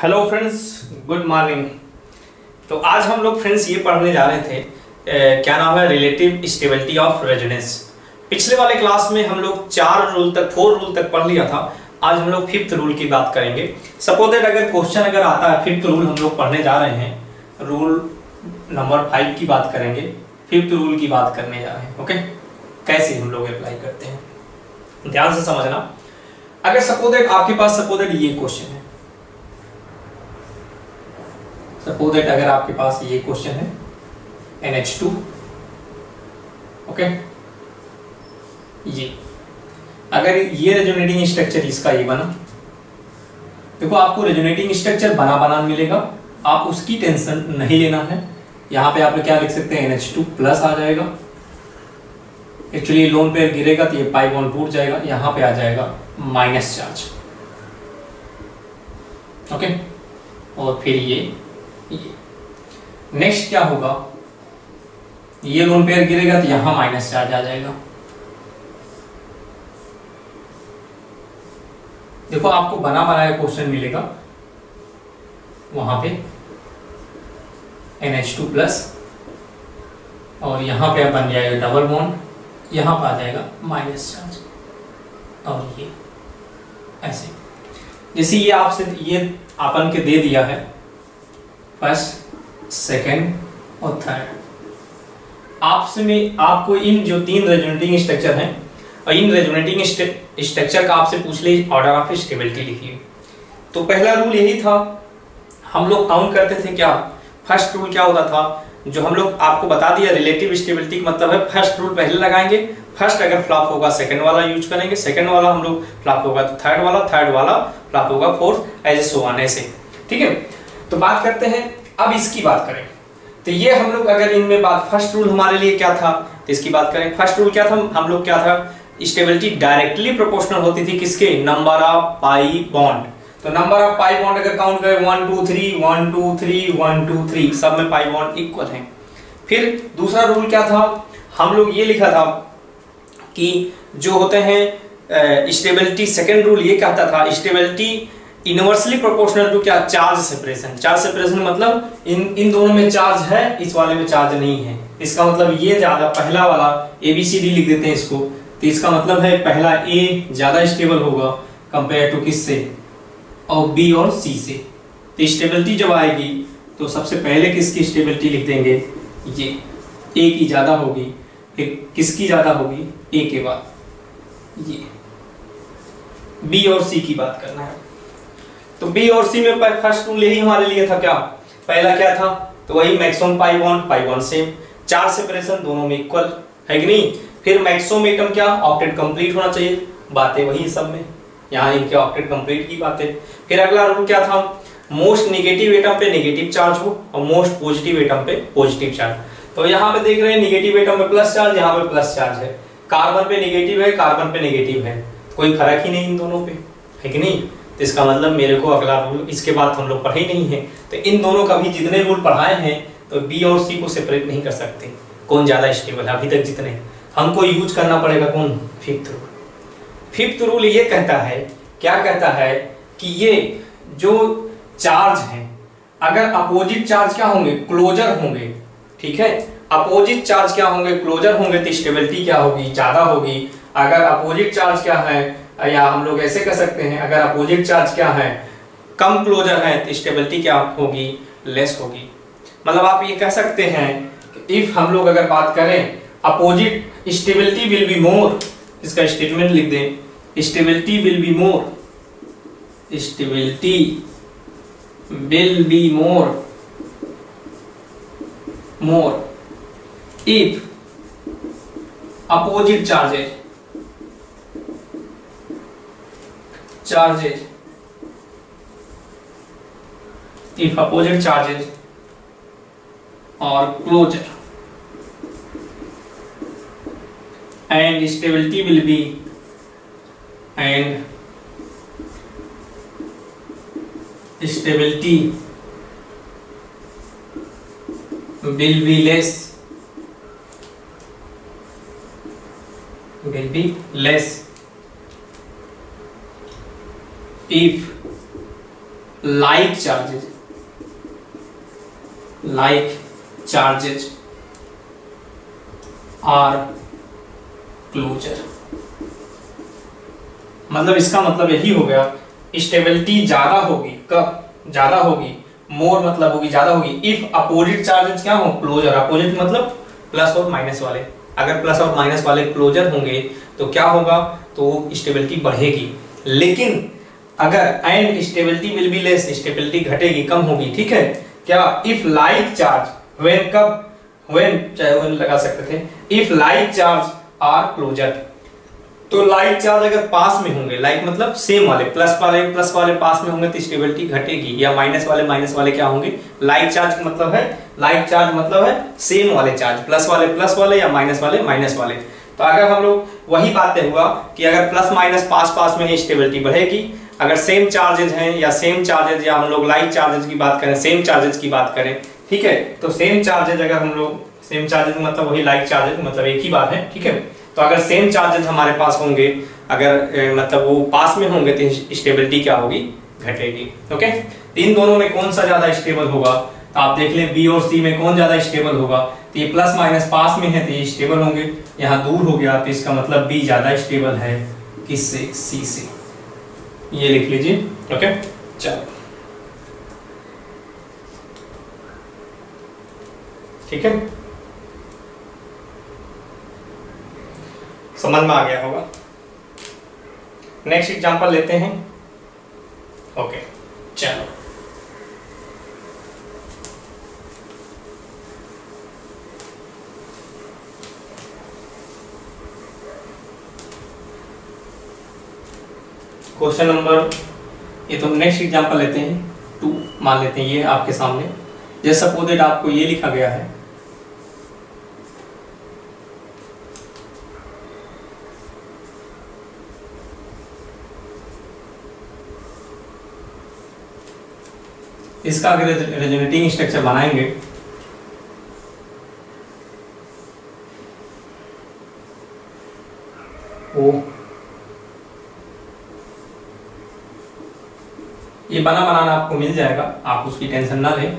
Hello friends, good morning. तो आज हम लोग फ्रेंड्स ये पढ़ने जा रहे थे क्या नाम है, रिलेटिव स्टेबिलिटी ऑफ रेजोनेंस। पिछले वाले क्लास में हम लोग 4 रूल तक पढ़ लिया था। आज हम लोग 5th रूल की बात करेंगे। सपोज दैट अगर क्वेश्चन आता है 5th रूल हम लोग पढ़ने जा रहे हैं, रूल नंबर 5 की बात करेंगे, 5th रूल की बात करने जा रहे हैं। ओके, कैसे हम लोग अप्लाई करते हैं ध्यान से समझना। अगर सपोज दैट आपके पास ये क्वेश्चन है, सपोज दैट अगर आपके पास ये क्वेश्चन है NH2, ओके, ये अगर ये रेजोनेटिंग स्ट्रक्चर इसका ये बना, देखो आपको रेजोनेटिंग स्ट्रक्चर बना मिलेगा, आप उसकी टेंशन नहीं लेना है। यहां पे आप क्या लिख सकते हैं, NH2 प्लस आ जाएगा। एक्चुअली लोन पेयर गिरेगा तो ये पाई बॉन्ड टूट जाएगा, यहां पे आ जाएगा माइनस चार्ज। ओके, और फिर ये नेक्स्ट क्या होगा, ये लोन पेयर गिरेगा तो यहां माइनस चार्ज आ जाएगा। देखो आपको बना बनाया क्वेश्चन मिलेगा, वहां पे NH2 प्लस और यहां पे बन जाएगा डबल बॉन्ड, यहां पर आ जाएगा माइनस चार्ज। और ये ऐसे जैसे ये आपसे ये आपन के दे दिया है फर्स्ट, सेकेंड और थर्ड। आपसे में आपको इन जो 3 रेजोनेटिंग स्ट्रक्चर हैं और इन रेजोनेटिंग स्ट्रक्चर का आपसे पूछ ले ऑर्डर ऑफ स्टेबिलिटी लिखिए। तो पहला रूल यही था, हम लोग काउंट करते थे क्या। फर्स्ट रूल क्या होता था, जो हम लोग आपको बता दिया, रिलेटिव स्टेबिलिटी का मतलब है फर्स्ट रूल पहले लगाएंगे, फर्स्ट अगर फ्लॉप होगा सेकंड वाला यूज करेंगे, सेकंड वाला हम लोग फ्लॉप होगा तो थर्ड वाला फ्लॉप होगा फोर्थ, ऐसे सो ऑन ऐसे। ठीक है, तो बात करते हैं अब इसकी बात करें तो ये हम लोग अगर इनमें बात, फर्स्ट रूल हमारे लिए क्या था तो इसकी बात करें। फर्स्ट रूल क्या था, हम लोग क्या था, स्टेबिलिटी डायरेक्टली प्रोपोर्शनल होती थी किसके, नंबर ऑफ पाई बॉन्ड। तो नंबर ऑफ पाई बॉन्ड अगर काउंट करें 1 2 3 1 2 3 1 2 3, सब में पाई बॉन्ड इक्वल हैं। फिर दूसरा रूल क्या था, हम लोग ये लिखा था कि जो होते हैं स्टेबिलिटी, सेकेंड रूल ये कहता था स्टेबिलिटी इनवर्सली प्रोपोर्शनल टू क्या, चार्ज सेपरेशन। चार्ज सेपरेशन मतलब इन दोनों में चार्ज है, इस वाले में चार्ज नहीं है। इसका मतलब ये ज्यादा, पहला वाला ABCD लिख देते हैं इसको, तो इसका मतलब है पहला A ज्यादा स्टेबल होगा कंपेयर टू किससे, और B और C से। तो स्टेबिलिटी जब आएगी तो सबसे पहले किसकी स्टेबिलिटी लिख देंगे, ये A की ज्यादा होगी, फिर किसकी ज्यादा होगी, A के बाद ये B और C की बात करना है। तो B और C में फर्स्ट रूल यही हमारे लिए था क्या, पहला क्या था, तो वही मैक्सिमम पाई बॉन्ड सेम, चार्ज सेपरेशन दोनों में इक्वल है कि नहीं। फिर मैक्सिमम एटम क्या, ऑक्टेट कंप्लीट होना चाहिए, बातें वही सब में, यहाँ इनके ऑक्टेट कंप्लीट की बातें। फिर अगला रूल क्या था, मोस्ट नेगेटिव एटम पे नेगेटिव चार्ज हो और मोस्ट पॉजिटिव एटम पे पॉजिटिव चार्ज। तो यहाँ पे देख रहे हैं नेगेटिव एटम पे प्लस चार्ज, यहाँ पे प्लस चार्ज है, कार्बन पे नेगेटिव है, कार्बन पे नेगेटिव है, कोई फर्क ही नहीं इन दोनों पे, है कि नहीं। तो इसका मतलब मेरे को अगला रूल, इसके बाद हम लोग पढ़े ही नहीं है, तो इन दोनों का भी जितने रूल पढ़ाए हैं तो B और C को सेपरेट नहीं कर सकते, कौन ज्यादा स्टेबल है अभी तक जितने, हमको यूज करना पड़ेगा कौन, 5th रूल। 5th रूल ये कहता है, क्या कहता है कि ये जो चार्ज है, अगर अपोजिट चार्ज क्या होंगे, क्लोजर होंगे, ठीक है, अपोजिट चार्ज क्या होंगे, क्लोजर होंगे, तो स्टेबिलिटी क्या होगी, ज्यादा होगी। अगर अपोजिट चार्ज क्या है, या हम लोग ऐसे कह सकते हैं, अगर अपोजिट चार्ज क्या है, कम क्लोजर है, तो स्टेबिलिटी क्या होगी, लेस होगी। मतलब आप ये कह सकते हैं कि इफ हम लोग अगर बात करें अपोजिट, स्टेबिलिटी विल बी मोर, इसका स्टेटमेंट लिख दें, stability will be more, stability will be more if opposite charges if opposite charges are closer and stability will be less if like charges are closer. मतलब इसका मतलब यही हो गया, stability ज्यादा होगी। कब ज्यादा होगी? मोर मतलब होगी ज्यादा होगी इफ अपोजिट चार्जेस क्या हो? क्लोजर। अपोजिट मतलब प्लस और माइनस वाले। अगर प्लस और माइनस वाले क्लोजर होंगे तो क्या होगा? तो स्टेबिलिटी बढ़ेगी। लेकिन अगर and stability will be less, stability घटेगी, कम होगी। ठीक है क्या? इफ लाइक चार्ज व्हेन, कब? व्हेन, चाहे व्हेन लगा सकते थे। If like charge are closer, तो लाइक चार्ज अगर पास में होंगे, लाइक मतलब सेम वाले, प्लस वाले पास में होंगे तो स्टेबिलिटी घटेगी। या माइनस वाले क्या होंगे? लाइक चार्ज मतलब है सेम वाले चार्ज, प्लस वाले या माइनस वाले। तो अगर हम लोग वही बातें हुआ कि अगर प्लस माइनस पास में है स्टेबिलिटी बढ़ेगी। अगर सेम चार्जेज हैं या हम लोग लाइक चार्जेज की बात करें, सेम चार्जेज की बात करें, ठीक है, तो सेम चार्जेज अगर हम लोग, सेम चार्जेज मतलब वही लाइक चार्जेज, मतलब एक ही बात है। ठीक है, तो अगर सेम चार्जेस हमारे पास होंगे, अगर मतलब वो पास में होंगे तो स्टेबिलिटी क्या होगी? घटेगी। ओके, इन दोनों में कौन सा ज्यादा स्टेबल होगा? तो आप देख लें बी और सी में कौन ज्यादा स्टेबल होगा? तो ये प्लस माइनस पास में है तो ये स्टेबल होंगे, यहाँ दूर हो गया तो इसका मतलब बी ज्यादा स्टेबल है। किससे? सी से। ये लिख लीजिए। ओके, चलो ठीक है, समझ में आ गया होगा। नेक्स्ट एग्जांपल लेते हैं। ओके चलो, क्वेश्चन नंबर, ये तो नेक्स्ट एग्जांपल लेते हैं 2 मान लेते हैं। ये आपके सामने जैसे सपोज दैट आपको ये लिखा गया है, इसका अगर रेजोनेटिंग स्ट्रक्चर बनाएंगे ओ, ये बनाना आपको मिल जाएगा, आप उसकी टेंशन ना लें।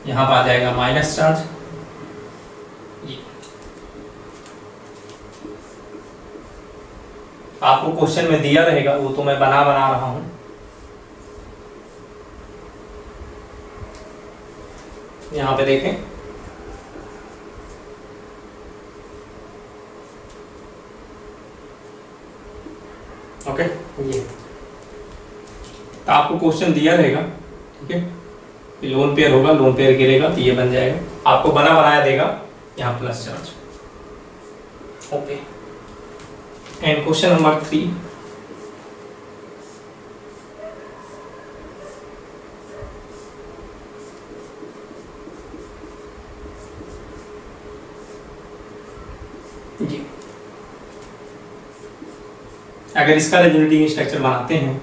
यहाँ पर आ जाएगा माइनस चार्ज, आपको क्वेश्चन में दिया रहेगा, वो तो मैं बना रहा हूं। यहाँ पे देखें, ओके, ये तो आपको क्वेश्चन दिया रहेगा। ठीक है, लोन पेयर होगा, लोन पेयर गिरेगा तो ये बन जाएगा, आपको बनाया देगा यहाँ plus charge. Okay, and question number 3, जी अगर इसका रेजोनेटिंग स्ट्रक्चर बनाते हैं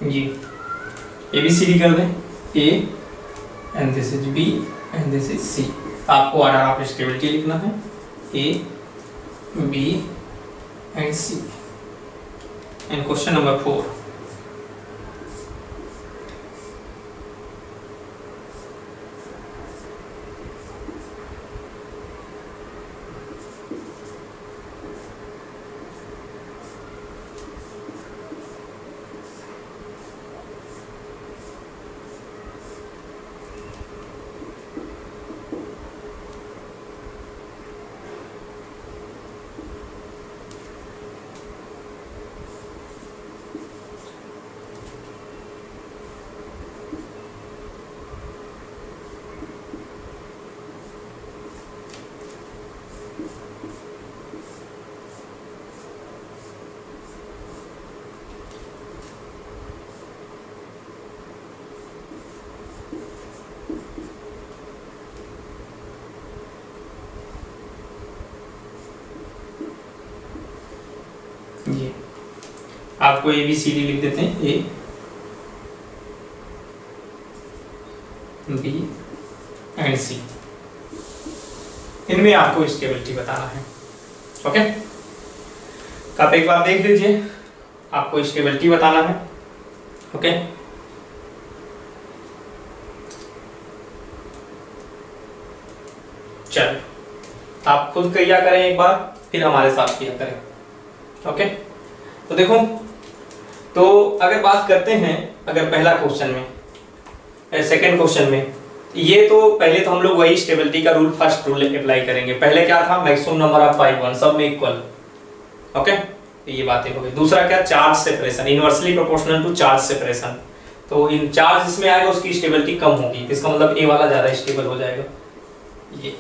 जी ABCD कर दें, A and this is B and this is C। आपको ऑर्डर ऑफ स्टेबिलिटी लिखना है A B and C। And question number 4, आपको ABCD लिख देते हैं, A B एंड C। इनमें आपको स्टेबिलिटी बताना है। ओके, तो आप एक बार देख लीजिए, आपको स्टेबिलिटी बताना है। ओके, चलो आप खुद किया करें एक बार, फिर हमारे साथ किया करें। ओके, तो देखो, तो अगर बात करते हैं, अगर पहला क्वेश्चन में, सेकंड क्वेश्चन में, ये तो पहले तो हम लोग वही स्टेबिलिटी का रूल, फर्स्ट रूल अप्लाई करेंगे। पहले क्या था, maximum number of pi one सब में इक्वल। ओके, ये बातें हो गई। दूसरा क्या, charge separation, inversely proportional to charge separation. तो इन चार्ज इसमें आएगा उसकी स्टेबिलिटी कम होगी, इसका मतलब ए वाला ज्यादा स्टेबल हो जाएगा। ये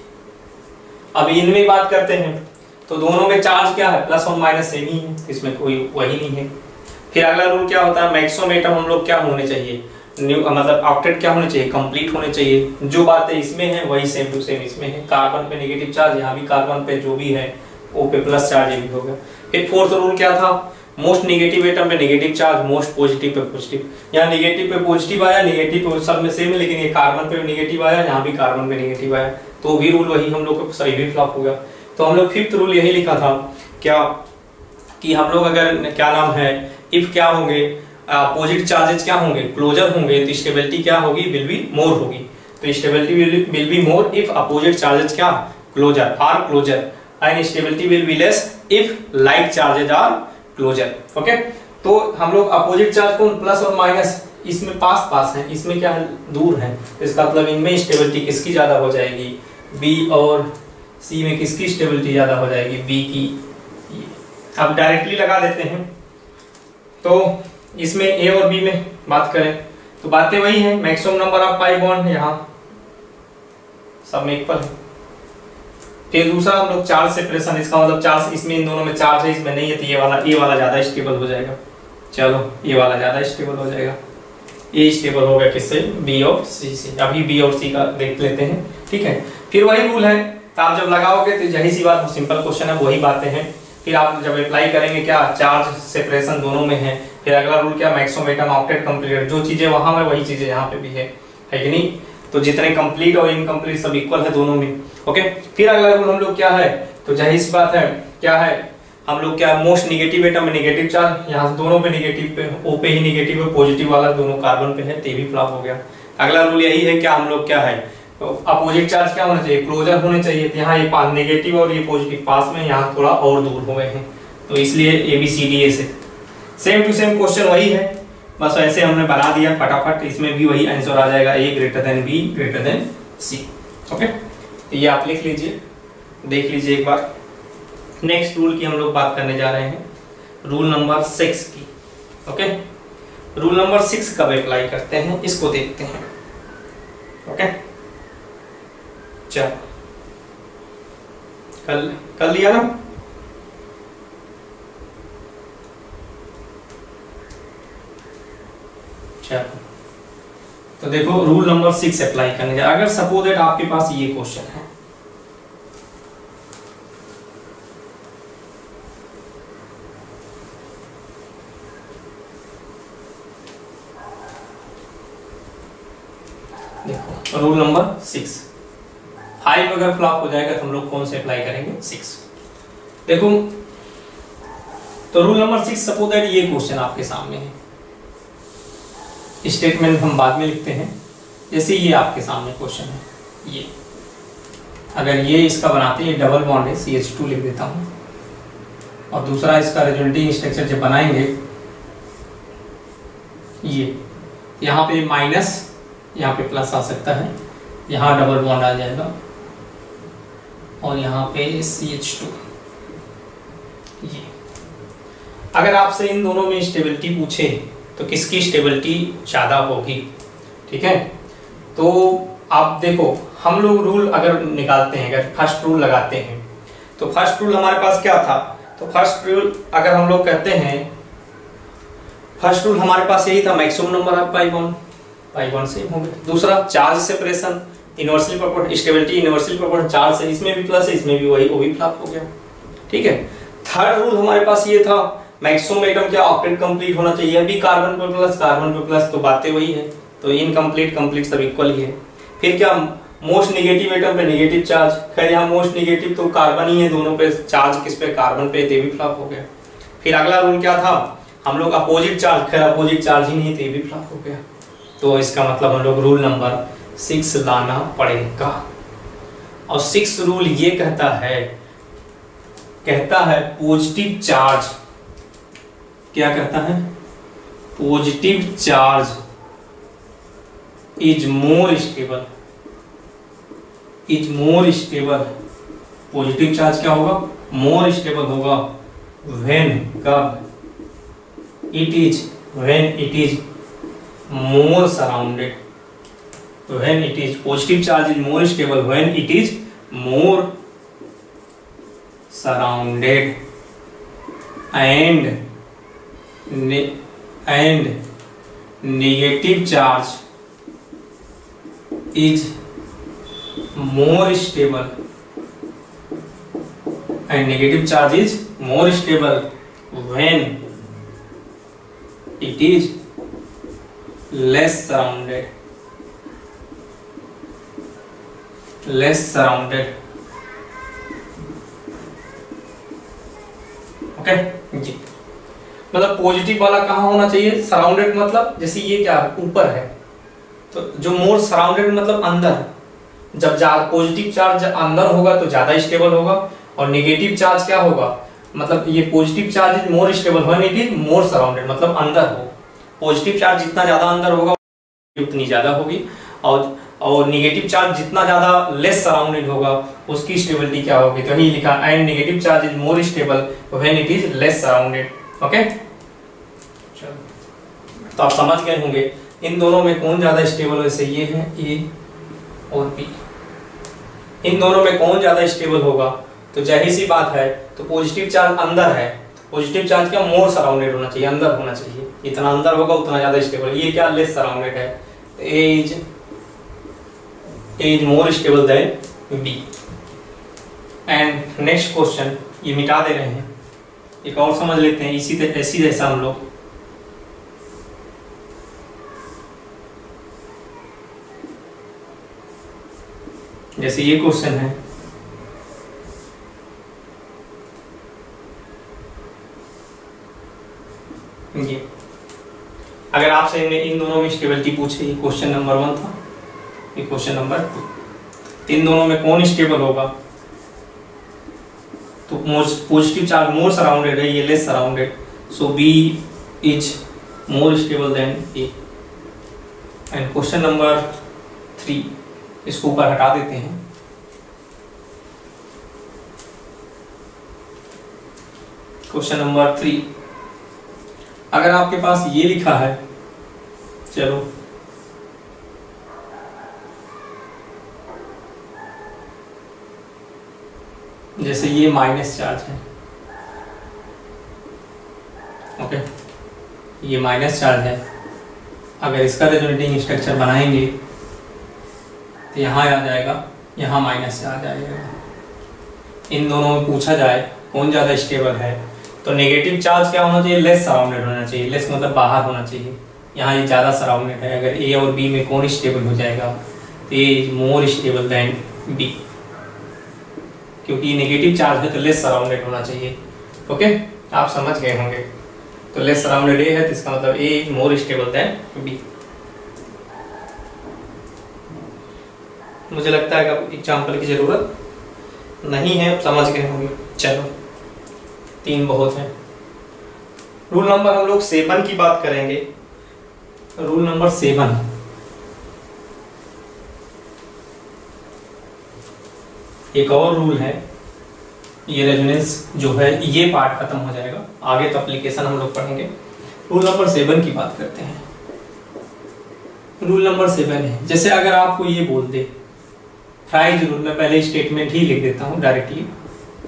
अब इनमें बात करते हैं, तो दोनों में चार्ज क्या है, प्लस और माइनस सेम ही है, इसमें कोई वही नहीं है। फिर अगला रूल क्या होता है, मैक्सिमम एटम हम लोग क्या होने चाहिए, मतलब ऑक्टेट क्या होने चाहिए, कंप्लीट होने चाहिए। जो बातें इसमें है वही सेम टू सेम इसमें है। कार्बन पे नेगेटिव चार्ज, यहाँ भी कार्बन पे जो भी है ओ पे प्लस चार्ज ये भी होगा। फिर फोर्थ रूल क्या था, मोस्ट नेगेटिव एटम पे negative charge, most positive pay positive. यहाँ नेगेटिव पे पॉजिटिव आया, नेगेटिव पे सब में सेम है, लेकिन ये कार्बन पे नेगेटिव आया, यहाँ भी कार्बन पे नेगेटिव आया, तो भी रूल वही हम लोग को सही भी फ्लॉप हो गया। तो हम लोग फिफ्थ रूल यही लिखा था क्या, कि हम लोग अगर क्या नाम है, इफ क्या होंगे, अपोजिट चार्जेस क्या होंगे, क्लोजर होंगे, तो स्टेबिलिटी क्या होगी, विल बी मोर होगी। तो stability will be more if opposite charges क्या, closer are closer, and stability will be less if like charges are closer. Okay, तो हम लोग अपोजिट चार्ज को प्लस और माइनस इसमें पास पास है, इसमें क्या है, दूर है, इसका मतलब इनमें स्टेबिलिटी किसकी ज्यादा हो जाएगी, बी और सी में किसकी स्टेबिलिटी ज्यादा हो जाएगी, बी की। अब डायरेक्टली लगा देते हैं, तो इसमें ए और बी में बात करें तो बातें वही है, maximum number of pi bond यहाँ सब में इक्वल है। फिर दूसरा हम लोग चार्ज सेपरेशन, इसका मतलब चार्ज इसमें इन दोनों में चार्ज है, इसमें नहीं है, तो ये वाला ज्यादा स्टेबल हो जाएगा। चलो ये वाला ज्यादा स्टेबल हो जाएगा, ये स्टेबल हो गया किससे, बी और सी से। अभी बी और सी का देख लेते हैं, ठीक है। फिर वही रूल है, तो आप जब लगाओगे तो यही सी बात, सिंपल क्वेश्चन है, वही बातें हैं। फिर आप जब अप्लाई करेंगे क्या, चार्ज सेपरेशन दोनों में है। फिर अगला रूल क्या, मैक्सिमम एटम ऑक्टेट कंप्लीट, जो चीजें वहां में वही चीजें यहाँ पे भी है कि नहीं। तो जितने कंप्लीट और इनकम्प्लीट सब इक्वल है दोनों में। ओके, फिर अगला रूल हम लोग क्या है, तो जाहिर सी बात है क्या है, हम लोग क्या, मोस्ट निगेटिव एटम में नेगेटिव चार्ज, यहाँ से दोनों पे नेगेटिव पे, ओ पे ही नेगेटिव है, पॉजिटिव वाला दोनों कार्बन पे है, ते भी फ्लॉप हो गया। अगला रूल यही है क्या, हम लोग क्या है, तो अपोजिट चार्ज क्या होना चाहिए, क्लोजर होने चाहिए। तो यहाँ ये पास नेगेटिव और ये पॉजिटिव पास में, यहाँ थोड़ा और दूर हो गए हैं, तो इसलिए ABCD से सेम टू सेम क्वेश्चन वही है, बस ऐसे हमने बना दिया फटाफट। इसमें भी वही आंसर आ जाएगा, A greater than B greater than C। Okay, तो ये आप लिख लीजिए, देख लीजिए एक बार। नेक्स्ट रूल की हम लोग बात करने जा रहे हैं, रूल नंबर 6 की। ओके, रूल नंबर 6 कब अप्लाई करते हैं, इसको देखते हैं। ओके, चलो कर लिया ना। चलो, तो देखो रूल नंबर 6 अप्लाई करने जा, अगर सपोज दैट आपके पास ये क्वेश्चन है, देखो रूल नंबर 6, 5 अगर फ्लॉप हो जाएगा तो हम लोग कौन से अप्लाई करेंगे, 6। देखो, तो रूल नंबर 6, सपोज दैट ये क्वेश्चन आपके सामने है, स्टेटमेंट हम बाद में लिखते हैं। जैसे ये आपके सामने क्वेश्चन है, ये अगर ये इसका बनाते हैं, ये डबल बॉन्ड है, CH2 लिख देता हूं, और दूसरा इसका रिजल्टिंग स्ट्रक्चर जब बनाएंगे, ये यहाँ पे माइनस, यहाँ पे प्लस आ सकता है, यहाँ डबल बॉन्ड आ जाएगा, और यहाँ पे CH2। ये अगर आपसे इन दोनों में स्टेबिलिटी पूछे तो किसकी स्टेबिलिटी ज्यादा होगी, ठीक है। तो आप देखो, हम लोग रूल अगर निकालते हैं, अगर फर्स्ट रूल लगाते हैं, तो फर्स्ट रूल हमारे पास क्या था, तो फर्स्ट रूल अगर हम लोग कहते हैं, फर्स्ट रूल हमारे पास यही था, maximum number of pi bond same हो गए। दूसरा charge separation, inversely proportional, stability inversely proportional charge है, इसमें भी प्लस है, इसमें भी वही, वो भी फ्लॉप हो गया, ठीक है। थर्ड रूल हमारे पास ये था, मैक्सिमम एटम क्या ऑक्टेट कंप्लीट होना चाहिए, अभी कार्बन पे प्लस तो बातें वही है, तो इनकम्प्लीट कंप्लीट सब इक्वल ही है। फिर क्या मोस्ट निगेटिव एटम पे नेगेटिव चार्ज, खैर यहाँ मोस्ट निगेटिव तो कार्बन ही है, दोनों पे चार्ज किस पे, कार्बन पे, ये भी फ्लॉप हो गया। फिर अगला रूल क्या था हम लोग अपोजिट चार्ज, खैर अपोजिट चार्ज ही नहीं थे, ये भी फ्लॉप हो गया। तो इसका मतलब हम लोग रूल नंबर 6 लाना पड़ेगा। और 6 रूल ये कहता है पॉजिटिव चार्ज, क्या कहता है, positive charge is more stable, positive charge क्या होगा, मोर स्टेबल होगा व्हेन, कब, when it is more surrounded, when it is positive charge is more stable when it is more surrounded and negative charge is more stable and negative charge is more stable when it is less surrounded, okay जी। मतलब positive वाला कहाँ होना चाहिए, surrounded, मतलब जैसे ये क्या ऊपर है, तो जो मोर सराउंडेड मतलब अंदर, जब पॉजिटिव चार्ज अंदर होगा तो ज्यादा स्टेबल होगा, और नेगेटिव चार्ज क्या होगा, मतलब ये positive charge is more stable when it is more surrounded, मतलब अंदर हो, पॉजिटिव चार्ज जितना ज्यादा अंदर होगा उतनी ज्यादा होगी, और नेगेटिव चार्ज जितना ज्यादा लेस सराउंडेड होगा उसकी स्टेबिलिटी क्या होगी, तो यही लिखा and negative charge is more stable when it is less surrounded. Okay, तो आप समझ गए होंगे इन दोनों में कौन ज्यादा स्टेबल, वैसे ये है ए और बी, इन दोनों में कौन ज्यादा स्टेबल होगा, तो जाहिर सी बात है, तो पॉजिटिव चार्ज अंदर है, पॉजिटिव चार्ज क्या मोर सराउंडेड होना चाहिए, अंदर होना चाहिए, जितना अंदर होगा उतना ज्यादा स्टेबल, ये क्या लेस सराउंडेड है, A is more stable than B। And next question, ये मिटा दे रहे हैं, एक और समझ लेते हैं ऐसी जैसा हम लोग, जैसे ये क्वेश्चन है, ये अगर आपसे इन दोनों में स्टेबिलिटी पूछे, ये क्वेश्चन नंबर 1 था, ये क्वेश्चन नंबर 2, इन दोनों में कौन स्टेबल होगा, तो पॉजिटिव चार्ज मोर सराउंडेड है, ये less surrounded, so B is more stable than A. And question number 3, इसको ऊपर हटा देते हैं, क्वेश्चन नंबर 3, अगर आपके पास ये लिखा है, चलो जैसे ये माइनस चार्ज है, ओके, ये माइनस चार्ज है, अगर इसका रेजोनेटिंग स्ट्रक्चर बनाएंगे तो यहाँ आ जाएगा, यहाँ माइनस चार्ज आ जाएगा। इन दोनों में पूछा जाए कौन ज़्यादा स्टेबल है, तो नेगेटिव चार्ज क्या होना चाहिए, लेस सराउंडेड होना चाहिए, लेस मतलब बाहर होना चाहिए, यहाँ ये ज़्यादा सराउंडेड है। अगर ए और बी में कौन स्टेबल हो जाएगा, तो A is more stable than B, क्योंकि नेगेटिव चार्ज है तो लेस सराउंडेड होना चाहिए। ओके, आप समझ गए होंगे, तो लेस सराउंडेड ए है तो इसका मतलब A is more stable than B. मुझे लगता है कि एग्जाम्पल की जरूरत नहीं है, समझ गए होंगे। चलो 3 बहुत है। रूल नंबर हम लोग 7 की बात करेंगे। रूल नंबर 7, एक और रूल है, ये रेजोनेंस जो है ये पार्ट खत्म हो जाएगा, आगे तो एप्लीकेशन हम लोग पढ़ेंगे। रूल नंबर 7 की बात करते हैं। रूल नंबर 7 है, जैसे अगर आपको ये बोल दे फ्राइज रूल, मैं पहले स्टेटमेंट ही लिख देता हूं डायरेक्टली,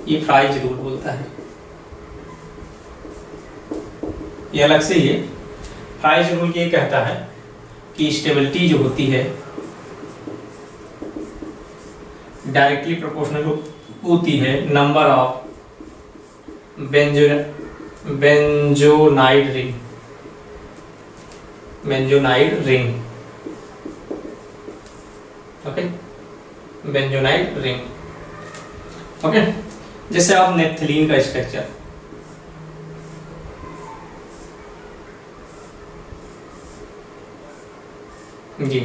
ये फ्राइज रूल बोलता है, ये अलग से ये फ्राइज रूल ये कहता है कि स्टेबिलिटी जो होती है डायरेक्टली प्रोपोर्शनल होती है number of benzenoid ring, benzenoid ring, okay, benzenoid ring, okay. जैसे आप नेप्थलीन का स्ट्रक्चर, जी,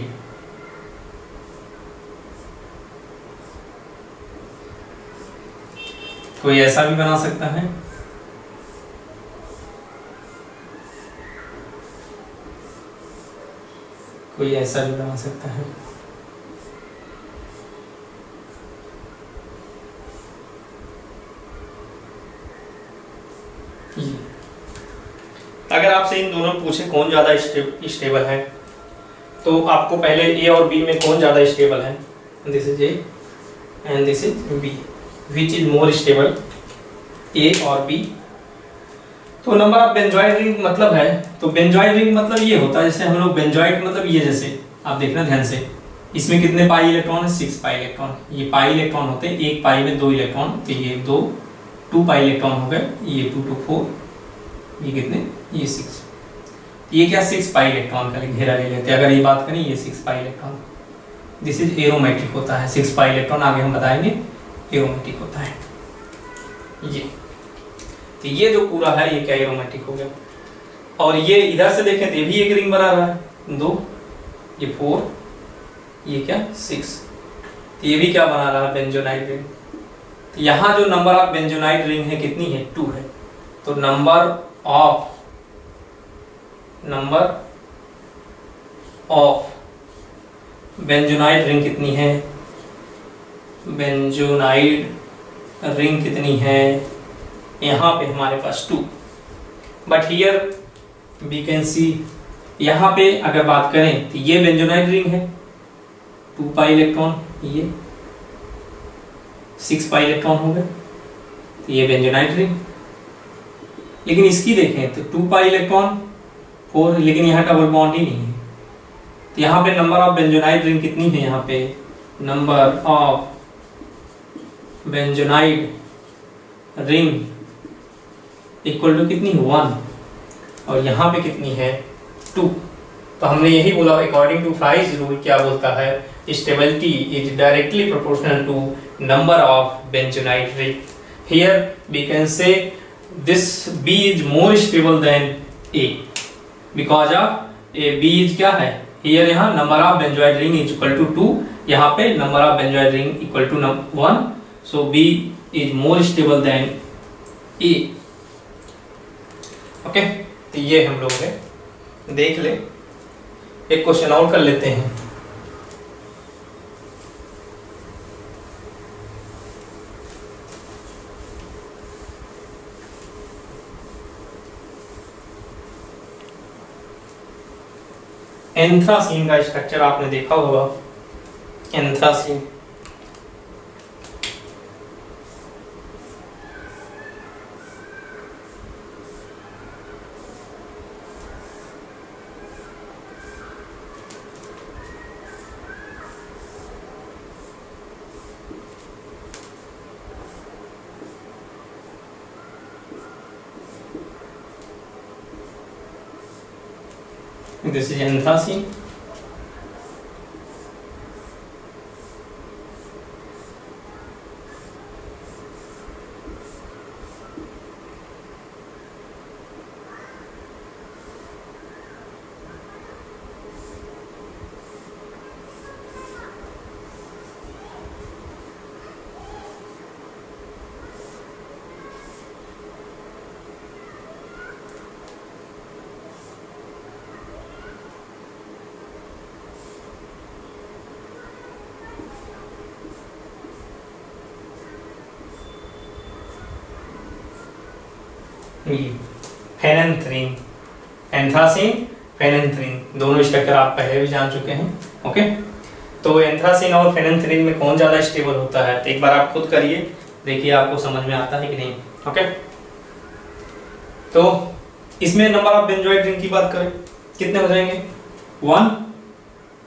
कोई ऐसा भी बना सकता है, कोई ऐसा भी बना सकता है, अगर आपसे इन दोनों पूछे कौन ज्यादा स्टेबल है, तो आपको पहले ए और बी में कौन ज्यादा स्टेबल है, this is A and this is B, which is more stable, A और बी। तो नंबर ऑफ बेंजोइड रिंग मतलब है, तो बेंजोइड रिंग मतलब ये होता है, जैसे हम लोग बेंजोइड मतलब ये, जैसे आप देखना ध्यान से, इसमें कितने पाई इलेक्ट्रॉन है, 6 पाई इलेक्ट्रॉन, ये पाई इलेक्ट्रॉन होते हैं, एक पाई में 2 इलेक्ट्रॉन, तो ये 2 पाई इलेक्ट्रॉन हो गए, ये 2 to 4, ये कितने, ये 6, ये क्या 6 पाई इलेक्ट्रॉन का घेरा ले लेते हैं। अगर ये बात करें, ये 6 pi electron, this is aromatic होता है, 6 पाई इलेक्ट्रॉन आगे हम बताएंगे एरोमेटिक होता है ये। तो ये जो पूरा है ये क्या एरोमेटिक हो गया, और ये इधर से देखें तो ये भी एक रिंग बना रहा है, 2, ये 4, ये क्या 6, तो ये भी क्या बना रहा है, बेंजोनाइड रिंग। तो यहाँ जो नंबर ऑफ बेंजोनाइड रिंग है कितनी है, 2 है। तो नंबर ऑफ बेंजोनाइड रिंग कितनी है, बेंजोनाइड रिंग कितनी है, यहाँ पे हमारे पास 2, but here we can see, यहाँ पे अगर बात करें तो ये बेंजोनाइड रिंग है, 2 पाई इलेक्ट्रॉन, ये 6 पाई इलेक्ट्रॉन हो गए, तो ये बेंजोनाइड रिंग। लेकिन इसकी देखें तो 2 पाई इलेक्ट्रॉन 4, लेकिन यहाँ डबल बॉन्ड ही नहीं है, तो यहाँ पे नंबर ऑफ बेंजोनाइड रिंग कितनी है, यहाँ पे number of benzenoid ring equal to कितनी, 1, और यहाँ पे कितनी है, 2। तो हमने यही बोला, अकॉर्डिंग टू फ्राइज रूल क्या बोलता है, stability is directly proportional to number of benzenoid ring. Here we can say this B is more stable than A because of B is क्या है, हियर यहाँ number of benzenoid ring is equal to 2, यहाँ पे number of benzenoid ring equal to 1, so B is more stable than A, okay. तो ये हम लोग ने देख ले, एक क्वेश्चन और कर लेते हैं। एंथ्रासीन का स्ट्रक्चर आपने देखा होगा, anthracene this is anthracene, phenanthrene, anthracene, phenanthrene दोनों स्ट्रक्चर आप पहले भी जान चुके हैं, ओके। तो एंथ्रासीन और फेनेंथ्रीन में कौन ज्यादा स्टेबल होता है, तो एक बार आप खुद करिए, देखिए आपको समझ में आता है कि नहीं, ओके। तो इसमें नंबर ऑफ बेंजोइड रिंग की बात करें, कितने हो जाएंगे, 1,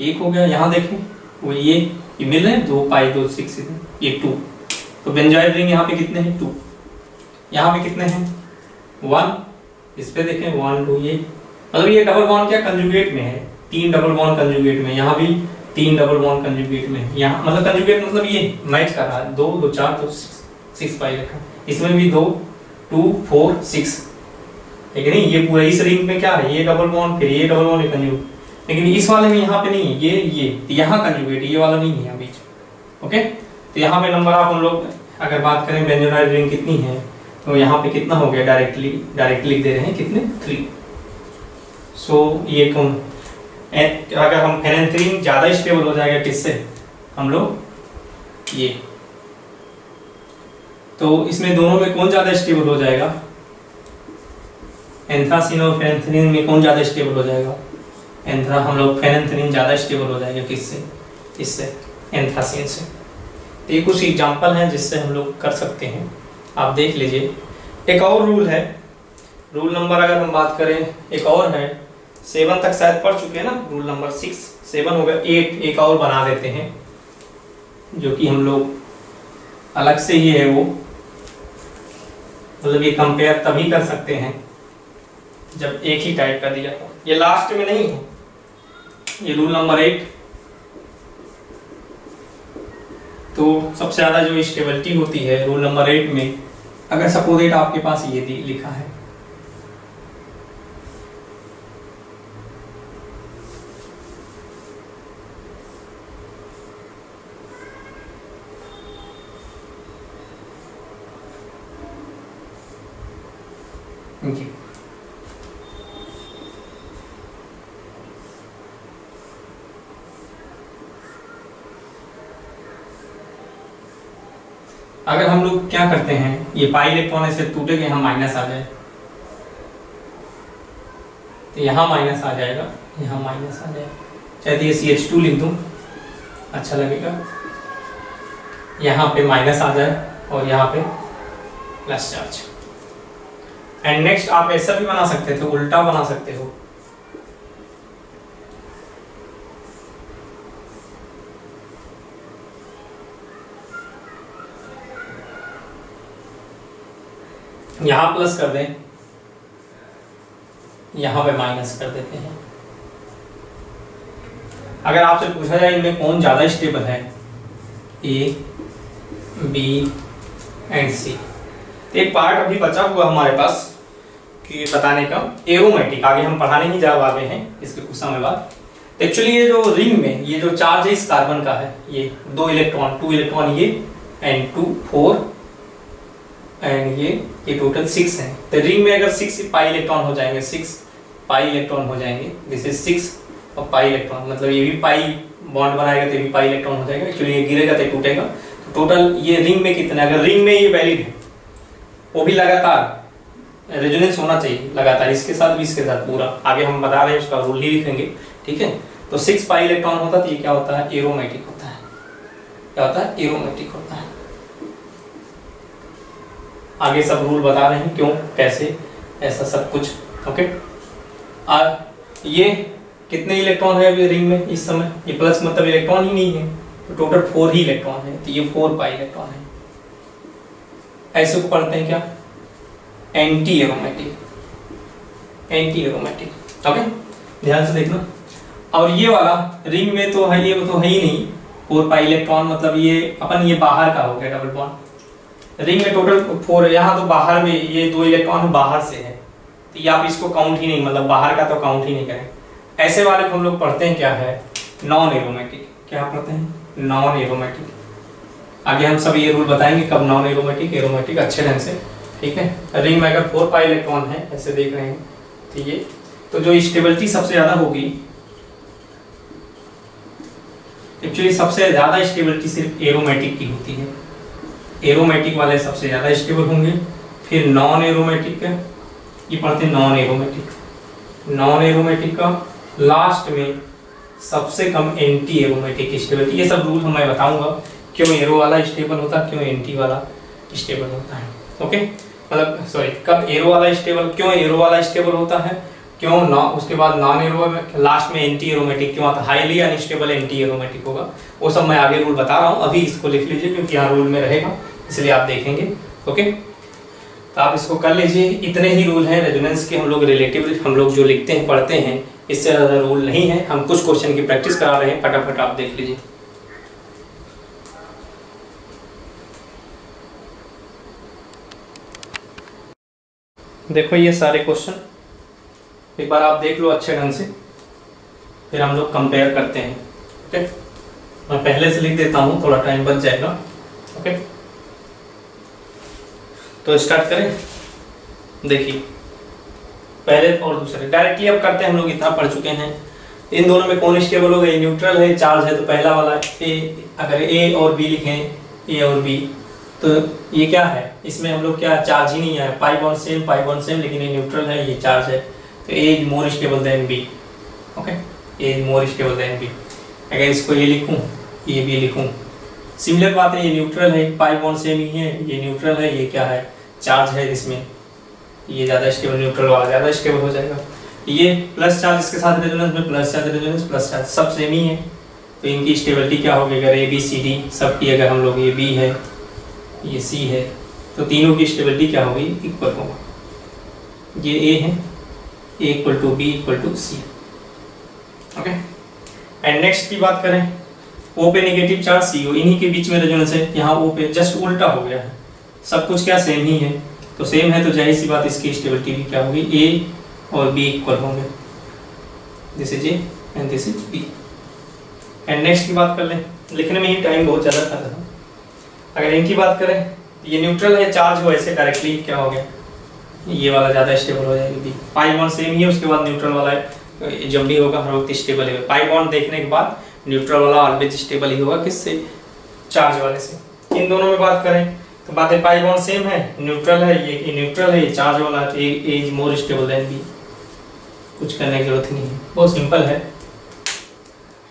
एक हो गया, यहाँ देखें वो ये मिल रहे हैं 2 पाई 2 6, ये 2, तो बेंजोइड रिंग यहाँ पे कितने हैं, 2, यहाँ पे कितने हैं 1, इस पे देखें 1 2, ये मतलब ये डबल बॉन्ड क्या कंजुगेट में है, 3 डबल बॉन्ड कंजुगेट में, यहाँ भी 3 डबल बॉन्ड कंजुगेट में, यहाँ मतलब कंजुगेट मतलब ये मैच कर रहा है, 2 2 4 तो 6 पाई रखा, इसमें भी 2 2 4 6, है कि नहीं। ये पूरा इस रिंग में क्या है, ये डबल बॉन्ड, फिर ये डबल बॉन्ड, ये कंजुगेट, लेकिन इस वाले में यहाँ पे नहीं है, ये यहाँ कंजुगेट, ये वाला नहीं है यहाँ बीच। ओके, तो यहाँ पे नंबर ऑफ हम लोग अगर बात करें बेंजोनाइट रिंग कितनी है, तो यहाँ पे कितना हो गया, डायरेक्टली लिख दे रहे हैं कितने, 3। सो ये कौन, अगर हम फेनेंथ्रीन ज्यादा स्टेबल हो जाएगा किससे, हम लोग ये, तो इसमें दोनों में कौन ज्यादा स्टेबल हो जाएगा, एंथ्रासीन और फेनेंथ्रीन में कौन ज्यादा स्टेबल हो जाएगा, हम लोग फेनेंथ्रीन ज्यादा स्टेबल हो जाएगा किससे, इससे, एंथ्रासीन से। तो ये कुछ एग्जांपल हैं जिससे हम लोग कर सकते हैं, आप देख लीजिए। एक और रूल है, रूल नंबर अगर हम बात करें एक और है, 7 तक शायद पढ़ चुके हैं ना, रूल नंबर 6, 7 हो गया, 8 एक और बना देते हैं जो कि हम लोग अलग से ही है वो, मतलब ये कंपेयर तभी कर सकते हैं जब एक ही टाइप का दिया हो, ये लास्ट में नहीं है, ये रूल नंबर 8। तो सबसे ज्यादा जो स्टेबिलिटी होती है रूल नंबर 8 में, अगर सपोज इट आपके पास ये लिखा है, जी अगर हम लोग क्या करते हैं, ये पाई इलेक्ट्रॉन ऐसे टूटेगा, यहाँ माइनस आ जाए, तो यहाँ माइनस आ जाएगा, यहाँ माइनस आ जाएगा, चाहे तो ये CH2 लिख दूं, अच्छा लगेगा, यहाँ पे माइनस आ जाए और यहाँ पे प्लस चार्ज। एंड नेक्स्ट आप ऐसा भी बना सकते थे, उल्टा बना सकते हो, यहां प्लस कर दें, यहां पे माइनस कर देते हैं। अगर आपसे पूछा जाए इनमें कौन ज्यादा स्टेबल है, A, B एंड C, तो एक पार्ट अभी बचा हुआ हमारे पास कि बताने का, एरोमेटिक, आगे हम पढ़ाने ही जा वाले हैं इसके कुछ समय बाद। एक्चुअली ये जो रिंग में ये जो चार्ज है इस कार्बन का है, ये 2 इलेक्ट्रॉन ये एंड 2 4 एंड ये टोटल 6 है। तो रिंग में अगर 6 पाई इलेक्ट्रॉन हो जाएंगे, 6 पाई इलेक्ट्रॉन हो जाएंगे, दिस इज 6 और पाई इलेक्ट्रॉन, मतलब ये भी पाई बॉन्ड बनाएगा तो ये भी पाई इलेक्ट्रॉन हो जाएगा। एक्चुअली ये गिरेगा तो टूटेगा। तो टोटल ये रिंग में कितने, अगर रिंग में ये वैलिड है, वो भी लगातार रेजोनेंस होना चाहिए लगातार, इसके साथ भी इसके साथ पूरा, आगे हम बता रहे हैं उसका रूल ही लिखेंगे, ठीक है। तो 6 पाई इलेक्ट्रॉन होता तो ये क्या होता है, एरोमेटिक होता है। क्या होता है, एरोमेटिक होता है। आगे सब रूल बता रहे हैं क्यों कैसे ऐसा सब कुछ, ओके। और ये कितने इलेक्ट्रॉन है अभी रिंग में इस समय, ये प्लस मतलब इलेक्ट्रॉन ही नहीं है, तो टोटल 4 ही इलेक्ट्रॉन है, तो ये 4 पाई इलेक्ट्रॉन है। ऐसे को पढ़ते हैं क्या, anti aromatic, anti aromatic, okay, ध्यान से देखना। और ये वाला रिंग में तो है, ये तो है ही नहीं 4 पाई इलेक्ट्रॉन, मतलब ये अपन ये बाहर का हो गया डबल बॉन्ड। रिंग में टोटल 4, यहाँ तो बाहर में ये 2 इलेक्ट्रॉन बाहर से है, तो ये आप इसको काउंट ही नहीं, मतलब बाहर का तो काउंट ही नहीं करें। ऐसे वाले को हम लोग पढ़ते हैं क्या है, नॉन एरोमेटिक। क्या पढ़ते हैं, नॉन एरोमेटिक। आगे हम सब ये रूल बताएंगे कब नॉन एरोमेटिक एरोमेटिक अच्छे ढंग से, ठीक है। रिंग में अगर 4 पाई इलेक्ट्रॉन है, ऐसे देख रहे हैं, तो ये तो जो स्टेबिलिटी सबसे ज्यादा होगी, एक्चुअली सबसे ज्यादा स्टेबिलिटी सिर्फ एरोमेटिक की होती है, एरोमेटिक वाले सबसे ज्यादा स्टेबल होंगे। फिर नॉन एरोमेटिक का ये पढ़ते हैं, नॉन एरोमेटिक, नॉन एरोमेटिक का लास्ट में सबसे कम एंटी एरोमेटिक स्टेबिलिटी। ये सब रूल मैं बताऊंगा क्यों एरो वाला स्टेबल होता है, क्यों एंटी वाला स्टेबल होता है, ओके। मतलब सॉरी, कब एरो वाला स्टेबल, क्यों एरो वाला स्टेबल होता है, क्यों ना, उसके बाद नॉन एरो में लास्ट में एंटी एरोमेटिक क्यों आता है, हाईली अनस्टेबल एंटी एरोमेटिक होगा, वो सब मैं आगे रूल बता रहा हूँ। अभी इसको लिख लीजिए क्योंकि यहाँ रूल में रहेगा, इसलिए आप देखेंगे, ओके। तो आप इसको कर लीजिए। इतने ही रूल हैं रेजोनेंस के, हम लोग रिलेटिव हम लोग जो लिखते हैं पढ़ते हैं, इससे ज़्यादा रूल नहीं है। हम कुछ क्वेश्चन की प्रैक्टिस करा रहे हैं, फटाफट आप देख लीजिए। देखो ये सारे क्वेश्चन एक बार आप देख लो अच्छे ढंग से, फिर हम लोग कंपेयर करते हैं। ओके, मैं पहले से लिख देता हूँ, थोड़ा टाइम बच जाएगा। ओके, तो स्टार्ट करें। देखिए पहले और दूसरे डायरेक्टली अब करते हैं, हम लोग इतना पढ़ चुके हैं। इन दोनों में कौन स्टेबल होगा? ये न्यूट्रल है, चार्ज है, तो पहला वाला ए, अगर ए और बी लिखें, ए और बी, तो ये क्या है? इसमें हम लोग क्या चार्ज ही नहीं है, पाई बॉन्ड सेम, लेकिन ये न्यूट्रल है, ये चार्ज है, तो A is more stable than B. Okay, A is more stable than B. अगर इसको ये लिखूं, ये भी लिखूं, सिमिलर बात है, ये न्यूट्रल है, पाई बॉन्ड सेम ही है, ये न्यूट्रल है, ये क्या है? चार्ज है। इसमें ये ज़्यादा स्टेबल, न्यूट्रल वाला ज़्यादा स्टेबल हो जाएगा। ये प्लस चार्ज, इसके साथ रेजोनेंस में plus charge, resonance plus charge, सब सेम ही है, तो इनकी स्टेबिलिटी क्या होगी? अगर ए बी सी डी सब की, अगर हम लोग ये बी है, ये सी है, तो तीनों की स्टेबिलिटी क्या होगी? इक्वल होगा। ये ए है, A equal to B equal to C. Okay, and next की बात करें, ओ पे नेगेटिव चार्ज, सी ओ, इन्हीं के बीच में रेजोनेंस है। यहाँ ओ पे जस्ट उल्टा हो गया है, सब कुछ क्या सेम ही है, तो सेम है तो जाहिर सी बात इसकी स्टेबिलिटी भी क्या होगी? ए और बी इक्वल होंगे। This is A and this is B. And next की बात कर लें, लिखने में ही टाइम बहुत ज़्यादा खाता था। अगर इनकी बात करें, ये न्यूट्रल है, चार्ज हो, ऐसे डायरेक्टली क्या हो गया? ये वाला ज़्यादा स्टेबल हो जाएगा बी। पाई बॉन्ड सेम ही है, उसके बाद न्यूट्रल वाला है, जब भी होगा हर वक्त स्टेबल है। पाई बॉन्ड देखने के बाद न्यूट्रल वाला ऑलवेज स्टेबल ही होगा, किससे? चार्ज वाले से। इन दोनों में बात करें तो बात है, पाई बॉन्ड सेम है, न्यूट्रल है, ये न्यूट्रल है, ये चार्ज वाला है, तो A is more stable than B. कुछ करने की जरूरत नहीं है, बहुत सिंपल है।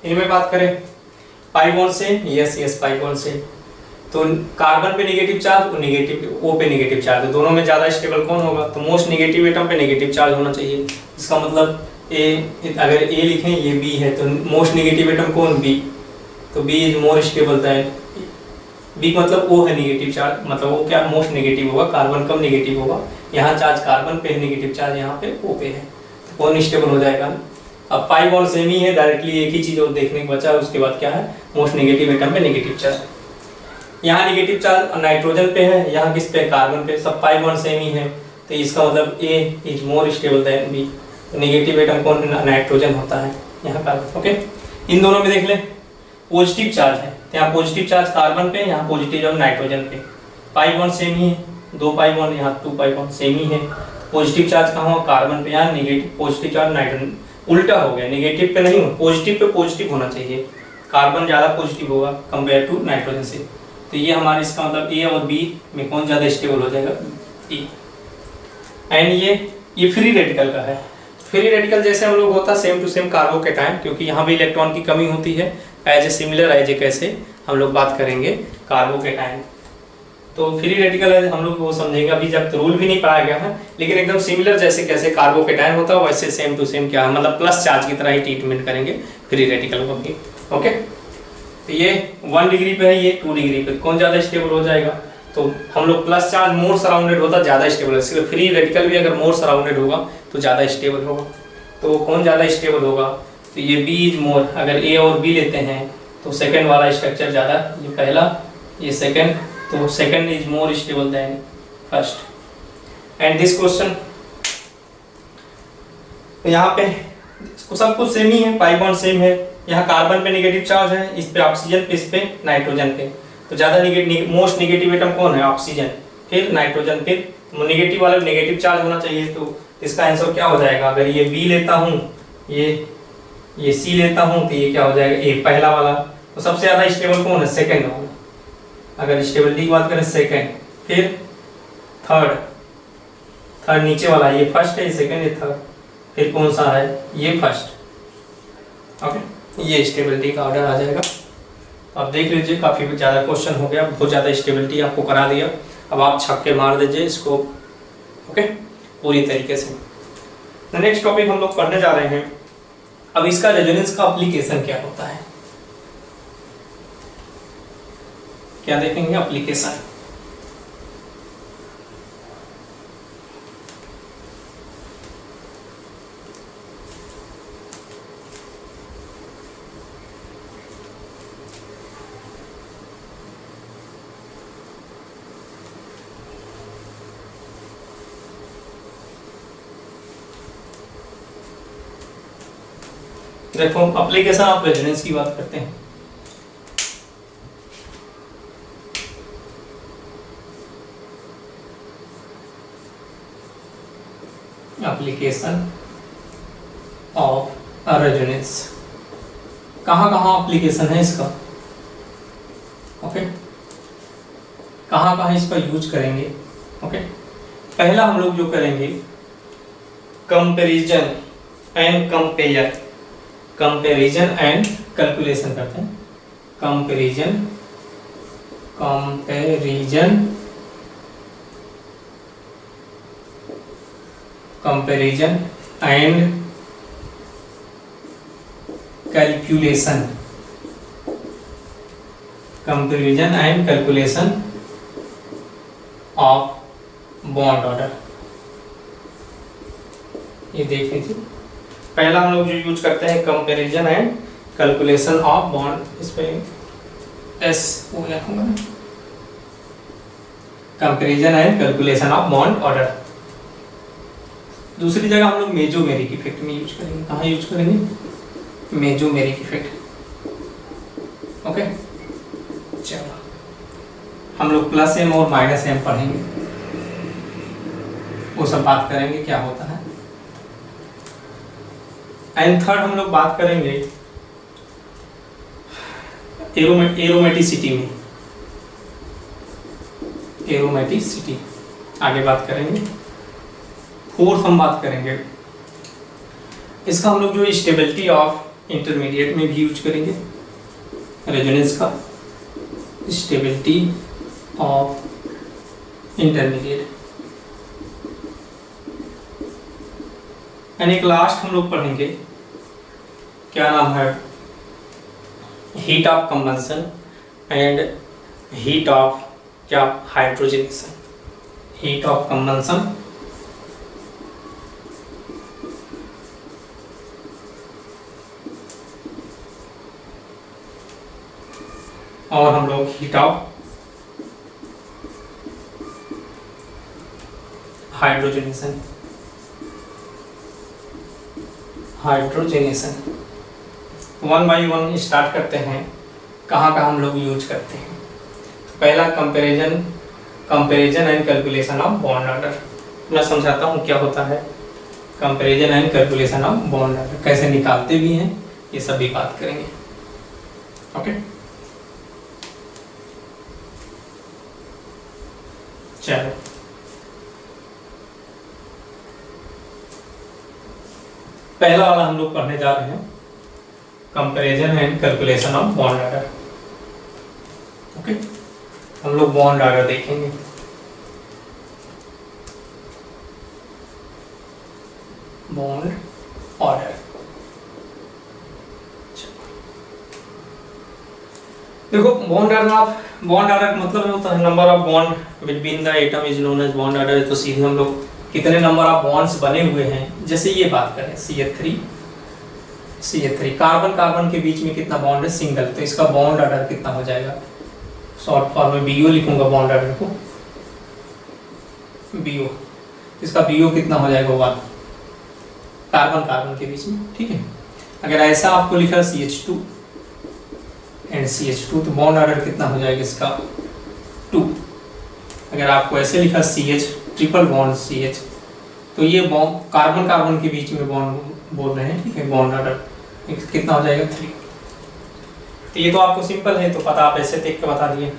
इनमें बात करें, पाई बॉन्ड सेम, यस पाई बॉन्ड सेम, तो कार्बन पे नेगेटिव चार्ज और नेगेटिव ओ पे नेगेटिव चार्ज, तो दोनों में ज़्यादा स्टेबल कौन होगा? तो मोस्ट नेगेटिव एटम पे नेगेटिव चार्ज होना चाहिए। इसका मतलब ए, अगर ए लिखें, ये बी है, तो मोस्ट नेगेटिव एटम कौन? बी, तो B is more stable than B, मतलब ओ है नेगेटिव चार्ज, मतलब वो क्या मोस्ट नेगेटिव होगा, कार्बन कम नेगेटिव होगा। यहाँ चार्ज कार्बन पे है, नेगेटिव चार्ज यहाँ पे ओ पे है, तो कौन स्टेबल हो जाएगा? अब पाई बॉन्ड सेम ही है, डायरेक्टली एक ही चीज़ और देखने को बचा है, उसके बाद क्या है? मोस्ट नेगेटिव एटम पे नेगेटिव चार्ज। यहाँ नेगेटिव चार्ज नाइट्रोजन पे है, यहाँ किस पे? कार्बन पे। सब पाई बॉन्ड सेम ही है, तो इसका मतलब A is more stable than B. Negative atom कौन? नाइट्रोजन होता है, यहाँ कार्बन। ओके, इन दोनों में देख लें, पॉजिटिव चार्ज है, तो यहाँ पॉजिटिव चार्ज कार्बन पे, यहाँ पॉजिटिव चार्ज नाइट्रोजन पे। पाई बॉन्ड सेम ही है, 2 पाई बॉन्ड, यहाँ 2 पाई बॉन्ड सेम ही है। पॉजिटिव चार्ज कहाँ हो? कार्बन पे, यहाँ नेगेटिव पॉजिटिव चार्ज नाइट्रोजन। उल्टा हो गया, नेगेटिव पे नहीं, पॉजिटिव पे पॉजिटिव होना चाहिए, कार्बन ज़्यादा पॉजिटिव होगा कंपेयर टू नाइट्रोजन से। तो ये हमारे, इसका मतलब ए और बी में कौन ज़्यादा स्टेबल हो जाएगा? ई। एंड ये फ्री रेडिकल का है। फ्री रेडिकल जैसे हम लोग होता सेम टू सेम कार्बोकेटायन, क्योंकि यहाँ भी इलेक्ट्रॉन की कमी होती है, as A similar as A कैसे हम लोग बात करेंगे कार्बोकेटायन। तो फ्री रेडिकल है, हम लोग वो समझेंगे, अभी जब रूल भी नहीं पढ़ाया गया है, लेकिन एकदम सिमिलर जैसे कैसे कार्बोकेटायन होता है वैसे सेम टू सेम क्या है, मतलब प्लस चार्ज की तरह ही ट्रीटमेंट करेंगे फ्री रेडिकल को भी। ओके, तो ये 1 डिग्री पे है, ये 2 डिग्री पे, कौन ज़्यादा स्टेबल हो जाएगा? तो हम लोग प्लस चार्ज मोर सराउंडेड होता ज़्यादा स्टेबल है, इसलिए फ्री रेडिकल भी अगर मोर सराउंडेड होगा तो ज़्यादा स्टेबल होगा। तो कौन ज़्यादा स्टेबल होगा? तो ये बी इज मोर। अगर ए और बी लेते हैं तो सेकेंड वाला स्ट्रक्चर ज़्यादा, ये पहला, ये सेकेंड, तो second is more stable then first. And this question, तो यहाँ पे सब कुछ सेम ही है, पाई बॉन्ड सेम है, यहाँ कार्बन पे नेगेटिव चार्ज है, इस पे ऑक्सीजन पे, इस पे नाइट्रोजन पे, तो ज़्यादा मोस्ट नेगेटिव एटम कौन है? ऑक्सीजन, फिर नाइट्रोजन, फिर नेगेटिव वाला नेगेटिव चार्ज होना चाहिए, तो इसका आंसर क्या हो जाएगा? अगर ये बी लेता हूँ, ये सी लेता हूँ, तो ये क्या हो जाएगा? ए पहला वाला। तो सबसे ज़्यादा स्टेबल कौन है? सेकेंड वाला। अगर स्टेबिलिटी की बात करें सेकेंड, फिर थर्ड नीचे वाला, ये फर्स्ट है, ये सेकेंड, ये थर्ड, फिर कौन सा है? ये फर्स्ट। ओके, ये स्टेबिलिटी का ऑर्डर आ जाएगा। आप देख लीजिए, काफ़ी ज़्यादा क्वेश्चन हो गया, बहुत ज़्यादा स्टेबिलिटी आपको करा दिया। अब आप छक्के मार दीजिए इसको, ओके, पूरी तरीके से। नेक्स्ट टॉपिक हम लोग पढ़ने जा रहे हैं। अब इसका रेजोनेंस का एप्लीकेशन क्या होता है, क्या देखेंगे? एप्लीकेशन। देखो एप्लीकेशन ऑफ रेजोनेंस की बात करते हैं। एप्लीकेशन ऑफ रेजोनेंस, कहाँ कहाँ एप्लीकेशन है इसका, ओके, कहाँ कहाँ इसका यूज करेंगे, ओके। पहला हम लोग जो करेंगे comparison and compare, comparison and calculation करते हैं। Comparison, comparison, comparison and calculation, comparison and calculation of bond order. ये देख लीजिए, पहला हम लोग जो यूज करते हैं comparison and calculation of bond, इस पे एस हो गया होगा ना, comparison and calculation of bond order. दूसरी जगह हम लोग मेजोमेरिक इफेक्ट में यूज करेंगे। कहाँ यूज करेंगे? Mesomeric effect, okay. चलो हम लोग प्लस एम और माइनस एम पढ़ेंगे, वो सब बात करेंगे क्या होता है। एंड थर्ड हम लोग बात करेंगे एरोमेटिसिटी में, एरोमेटिसिटी आगे बात करेंगे। फोर्थ हम बात करेंगे इसका, हम लोग जो स्टेबिलिटी ऑफ इंटरमीडिएट में भी यूज करेंगे, रेजोनेंस का स्टेबिलिटी ऑफ इंटरमीडिएट। एंड एक लास्ट हम लोग पढ़ेंगे, क्या नाम है, heat of combustion and heat of क्या हाइड्रोजनेशन, हीट ऑफ कंबंशन और हम लोग heat of hydrogenation, hydrogenation. One by one start करते हैं, कहाँ कहाँ हम लोग यूज करते हैं। तो पहला comparison, comparison and calculation of bond order. मैं समझाता हूँ क्या होता है comparison and calculation of bond order, कैसे निकालते भी हैं, ये सभी बात करेंगे, ओके। चलो पहला वाला हम लोग पढ़ने जा रहे हैं, comparison and calculation of bond order, okay. हम लोग बॉन्ड ऑर्डर देखेंगे। बॉन्ड ऑर्डर, देखो bond order of, bond order का मतलब होता है number of bond between the atom is known as bond order. तो सीधे हम लोग कितने नंबर ऑफ बॉन्ड्स बने हुए हैं, जैसे ये बात करें CH3, CH3 कार्बन कार्बन के बीच में कितना बॉन्ड है, सिंगल, तो इसका बॉन्ड ऑर्डर कितना हो जाएगा, शॉर्ट फॉर्म में BO लिखूंगा बॉन्ड ऑर्डर को, BO, इसका BO कितना हो जाएगा, 1, कार्बन कार्बन के बीच में, ठीक है। अगर ऐसा आपको लिखा CH2 एंड CH2 तो बॉन्ड ऑर्डर कितना हो जाएगा इसका 2। अगर आपको ऐसे लिखा CH ट्रिपल बॉन्ड CH, तो ये बॉन्ड कार्बन कार्बन के बीच में बॉन्ड बोल रहे हैं, ठीक है, बॉन्ड ऑर्डर कितना हो जाएगा 3। तो ये तो आपको सिंपल है, तो पता आप ऐसे देख के बता दिए।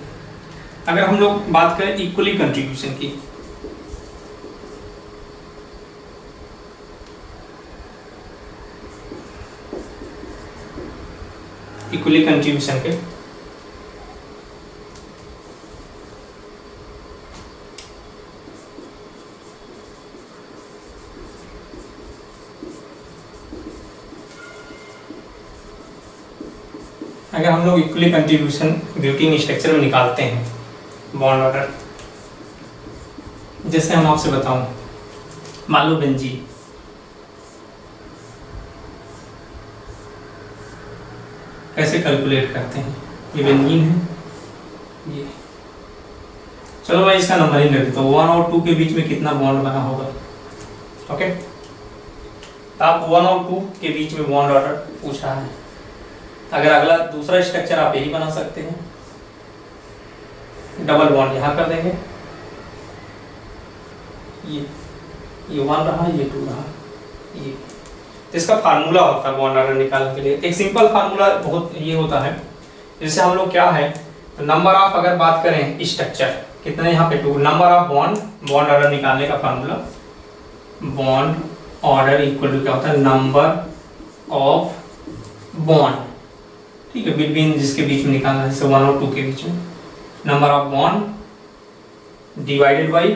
अगर हम लोग बात करें इक्वली कंट्रीब्यूशन की, इक्वली कंट्रीब्यूशन के अगर हम लोग इक्वली कंट्रीब्यूशन ब्यूटेन स्ट्रक्चर में निकालते हैं बॉन्ड ऑर्डर, जैसे हम आपसे बताऊं, मान लो बेंजीन, कैसे कैलकुलेट करते हैं, ये बेंजीन है, ये चलो मैं इसका नंबर ही लिख देता हूँ, 1 और 2 के बीच में कितना बॉन्ड बना होगा, ओके। आप 1 और 2 के बीच में बॉन्ड ऑर्डर पूछ रहा है। अगर अगला दूसरा स्ट्रक्चर आप यही बना सकते हैं, डबल बॉन्ड यहाँ कर देंगे, ये 1 रहा, ये 2 रहा, ये। तो इसका फार्मूला होता है बॉन्ड ऑर्डर निकालने के लिए। एक सिंपल फार्मूला बहुत ये होता है, जैसे हम लोग क्या है, नंबर ऑफ अगर बात करें स्ट्रक्चर कितने यहाँ पे 2, नंबर ऑफ बॉन्ड ऑर्डर निकालने का formula, bond order equal to क्या होता है, नंबर ऑफ बॉन्ड, ठीक है, बिटवीन जिसके बीच में निकालना है, जैसे 1 और 2 के बीच में, number of bond divided by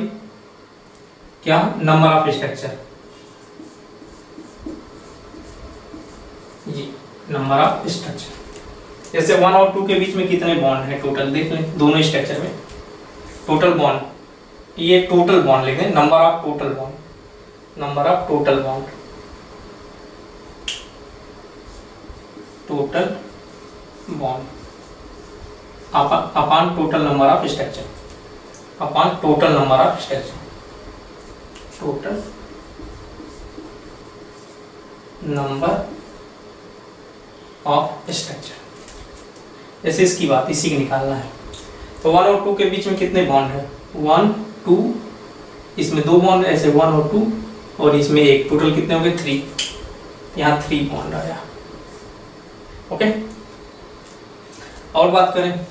क्या, नंबर ऑफ स्ट्रक्चर, ये नंबर ऑफ स्ट्रक्चर। जैसे 1 और 2 के बीच में कितने बॉन्ड है टोटल देख लें, दोनों स्ट्रक्चर में टोटल बॉन्ड, ये टोटल बॉन्ड लिख दें, number of total bond, number of total bond, total bond upon total number of structure, upon total number of structure, total number of structure. जैसे इसकी बात इसी की निकालना है, तो 1 और 2 के बीच में कितने बॉन्ड है, 1 2, इसमें 2 बॉन्ड, ऐसे 1 और 2, और इसमें एक, टोटल कितने हो गए 3, यहाँ 3 बॉन्ड आया। ओके, और बात करें,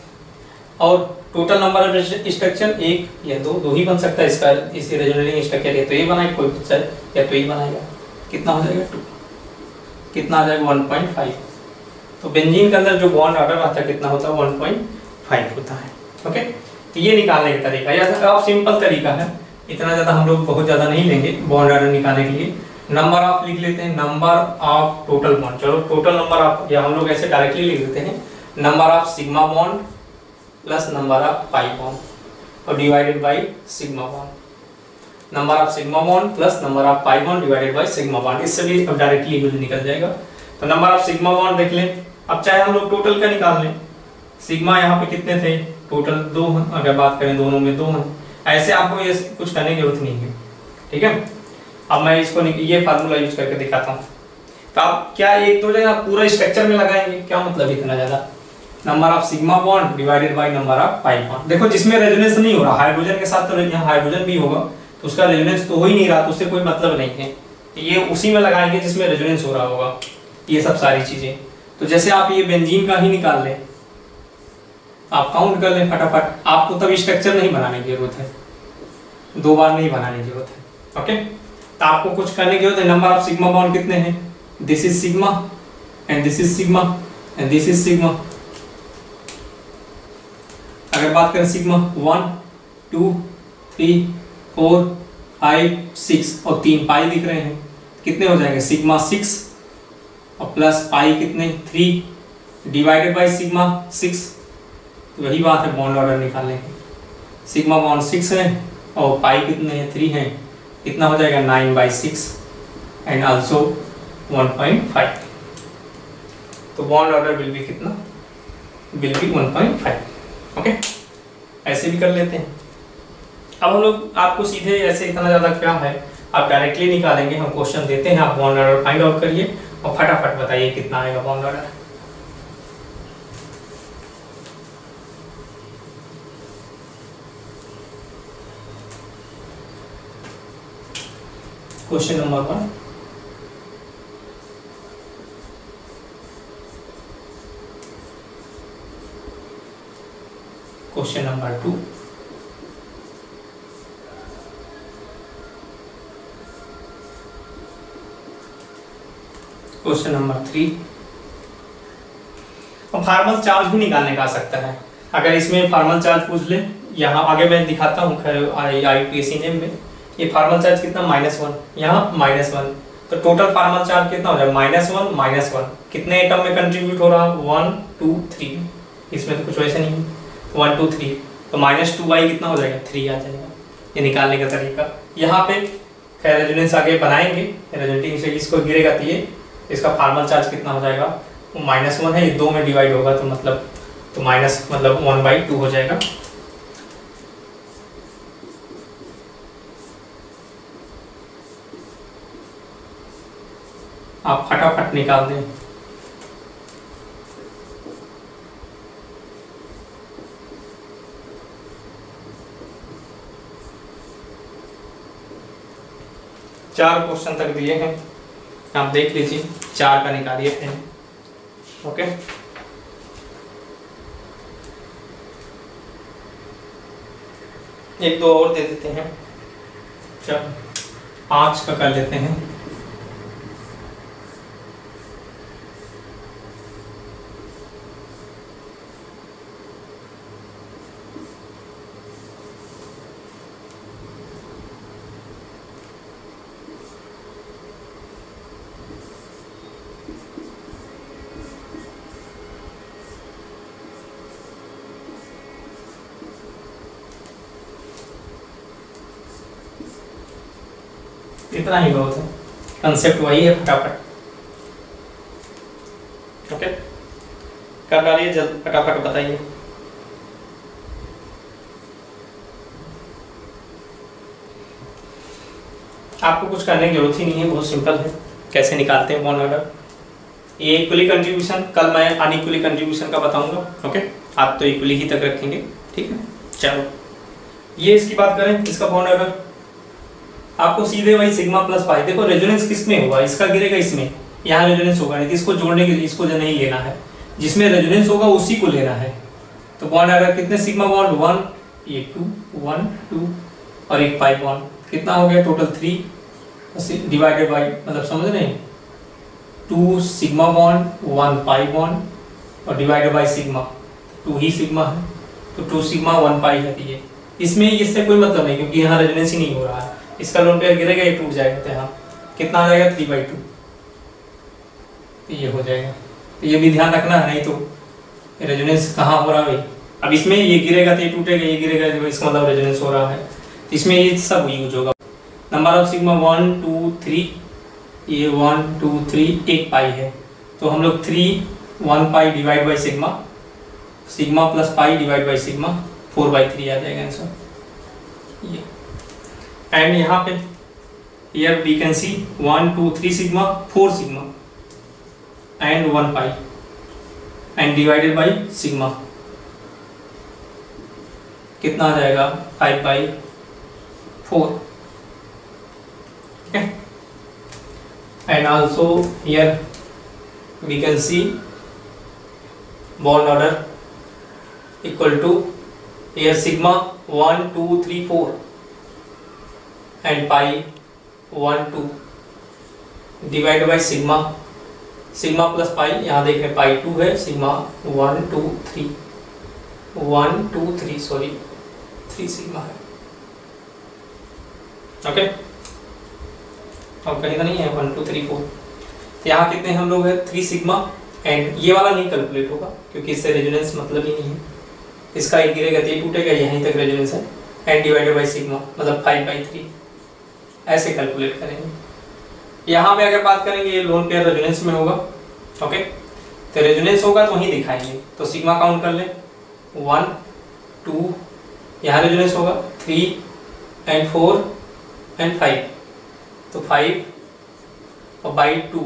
और टोटल नंबर ऑफ स्ट्रक्चर 1 या 2 ही बन सकता है इसका, इसी रेजोनेटिंग स्ट्रक्चर, या तो ये बनाए कोई या तो ये बनाएगा, कितना हो जाएगा 2, कितना आ जाएगा 1.5। तो बेंजीन के अंदर जो बॉन्ड ऑर्डर आता है कितना होता है, 1.5 होता है। ओके, तो ये निकालने का तरीका, यह आप सिंपल तरीका है, इतना ज़्यादा हम लोग बहुत ज़्यादा नहीं लेंगे बॉन्ड ऑर्डर निकालने के लिए। नंबर ऑफ लिख लेते हैं, नंबर ऑफ टोटल बॉन्ड, चलो टोटल नंबर ऑफ, या हम लोग ऐसे डायरेक्टली लिख देते हैं, number of sigma bond plus number of pi bond और divided by sigma bond, number of sigma bond plus number of pi bond divided by sigma bond, इससे भी अब डायरेक्टली निकल जाएगा। तो नंबर ऑफ सिग्मा बॉन्ड देख लें, अब चाहे हम लोग टोटल का निकाल लें, सिग्मा यहाँ पे कितने थे, टोटल 2 हैं, अगर बात करें दोनों में 2 हैं, ऐसे आपको ये कुछ करने की जरूरत नहीं है, ठीक है। अब मैं इसको ये फार्मूला यूज करके दिखाता हूँ। तो आप क्या एक दो जगह पूरा स्ट्रक्चर में लगाएंगे, क्या मतलब इतना ज्यादा, number of sigma bond divided by number of pi bond. देखो जिसमें रेजोनेंस नहीं हो रहा, हाइड्रोजन के साथ तो यहाँ हाइड्रोजन भी होगा, तो उसका रेजोनेंस तो हो ही नहीं रहा, तो उससे कोई मतलब नहीं है, ये उसी में लगाएंगे जिसमें रेजोनेंस हो रहा होगा, ये सब सारी चीजें। तो जैसे आप ये बेंजीन का ही निकाल लें, आप काउंट कर लें फटाफट, आपको तब स्ट्रक्चर नहीं बनाने की जरूरत है, 2 बार नहीं बनाने की जरूरत है। ओके, तो आपको कुछ करने की जरूरत है, नंबर ऑफ सिग्मा बॉन्ड कितने हैं, this is sigma and this is sigma and this is sigma. अगर बात करें सिग्मा 1 2 3 4 5 6 और 3 पाई दिख रहे हैं, कितने हो जाएंगे, सिग्मा 6 और प्लस पाई कितने 3 डिवाइडेड बाई सिग्मा 6। तो वही बात है बॉन्ड ऑर्डर निकालने की, सिग्मा बॉन्ड 6 है और पाई कितने हैं 3 हैं, कितना हो जाएगा 9/6 एंड आल्सो 1.5। तो बॉन्ड ऑर्डर विल बी कितना, विल बी 1.5। ओके, ऐसे भी कर लेते हैं। अब हम लोग आपको सीधे ऐसे इतना ज़्यादा क्या है, आप डायरेक्टली निकालेंगे, हम क्वेश्चन देते हैं, आप बॉन्ड ऑर्डर फाइंड आउट करिए और फटाफट बताइए कितना आएगा bond order. Question number 1, question number 2, question number 3। और फार्मल चार्ज भी निकालने का आ सकता है, अगर इसमें फार्मल चार्ज पूछ ले, यहाँ आगे मैं दिखाता हूँ IUPAC नेम में, ये फार्मल चार्ज कितना -1, यहाँ -1, तो टोटल फार्मल चार्ज कितना हो जाएगा -1 -1, कितने एटम में कंट्रीब्यूट हो रहा है 1 2 3, इसमें तो कुछ वैसे नहीं है, 1 2 3, तो -2 कितना हो जाएगा 3 आ जाएगा। ये निकालने का तरीका, यहाँ पे खैर रेजोनेंस आगे बनाएंगे, रेजोनेटिंग से इसको गिरेगा तो ये इसका फार्मल चार्ज कितना हो जाएगा, -1 है, ये 2 में डिवाइड होगा तो मतलब तो माइनस मतलब 1/2 हो जाएगा। आप फटाफट निकाल दें, 4 क्वेश्चन तक दिए हैं, आप देख लीजिए, 4 का निकालिए पेन। ओके, एक दो और दे देते हैं, चलो 5 का कर लेते हैं। इतना ही बहुत है, कंसेप्ट वही है, फटाफट। ओके, कर डालिए जल्द, फटाफट बताइए। आपको कुछ करने की जरूरत ही नहीं है, बहुत सिंपल है कैसे निकालते हैं बॉन्ड ऑर्डर। ये इक्वली कंट्रीब्यूशन, कल मैं अनइक्वली कंट्रीब्यूशन का बताऊंगा। ओके, आप तो इक्वली ही तक रखेंगे, ठीक है। चलो ये इसकी बात करें, इसका बॉन्ड ऑर्डर आपको सीधे वही सिग्मा प्लस पाई। देखो रेजोनेंस किस में हुआ, इसका गिरेगा इसमें, यहाँ रेजोनेंस होगा नहीं, तो इसको जोड़ने के लिए इसको जो नहीं लेना है, जिसमें रेजोनेंस होगा उसी को लेना है। तो बॉन्ड ऑर्डर कितने सिग्मा बॉन्ड 1, ये 2, 1 2 और एक पाई बॉन्ड, कितना हो गया टोटल 3 डिवाइडेड बाई, मतलब समझ रहे हैं, 2 सिग्मा बॉन्ड 1 पाई बॉन्ड और divided by sigma, 2 he sigma है तो 2 सिग्मा 1 पाई है। ये इसमें इससे कोई मतलब नहीं, क्योंकि यहाँ रेजोनेंस ही नहीं हो रहा है। इसका लोन पेयर गिरेगा, ये टूट जाएगा, तो यहाँ कितना आ जाएगा 3/2, तो ये हो जाएगा। तो ये भी ध्यान रखना है, नहीं तो रेजोनेंस कहाँ हो रहा है। अब इसमें ये गिरेगा तो ये टूटेगा, ये गिरेगा तो इसका मतलब रेजोनेंस हो रहा है, तो इसमें ये सब यूज होगा। नंबर ऑफ सिग्मा 1 2 3, ये 1 2 3 1 पाई है, तो हम लोग 3 1 pi divide by sigma, sigma plus pi divide by sigma 4/3 आ जाएगा आंसर ये। एंड यहाँ पे here we can see 1 2 3 sigma 4 sigma and 1 pi and divided by sigma, कितना आ जाएगा 5/4। okay, and also here we can see bond order equal to here sigma 1 2 3 4 and pi 1 2 divide by sigma, sigma plus pi, यहाँ देख रहे हैं पाई 2 है, sigma 1 2 3 1 2 3 sorry 3 sigma है। Okay, और कहीं तो नहीं है 1 2 3 4, यहाँ कितने हम लोग है 3 सिग्मा, एंड ये वाला नहीं कैलकुलेट होगा क्योंकि इससे रेजोनेंस मतलब ही नहीं है, इसका एक गिरेगा तो ये टूटेगा, यहीं तक रेजोनेंस है, एंड डिवाइडेड बाई सिग्मा मतलब 5/3, ऐसे कैलकुलेट करेंगे। यहाँ पे अगर बात करेंगे ये लोन पेयर रेजोनेंस में होगा। ओके, तो रेजोनेंस होगा तो वहीं दिखाएंगे, तो सिग्मा काउंट कर ले 1 2, यहाँ रेजोनेंस होगा 3 एंड 4 एंड 5, तो 5 और बाई 2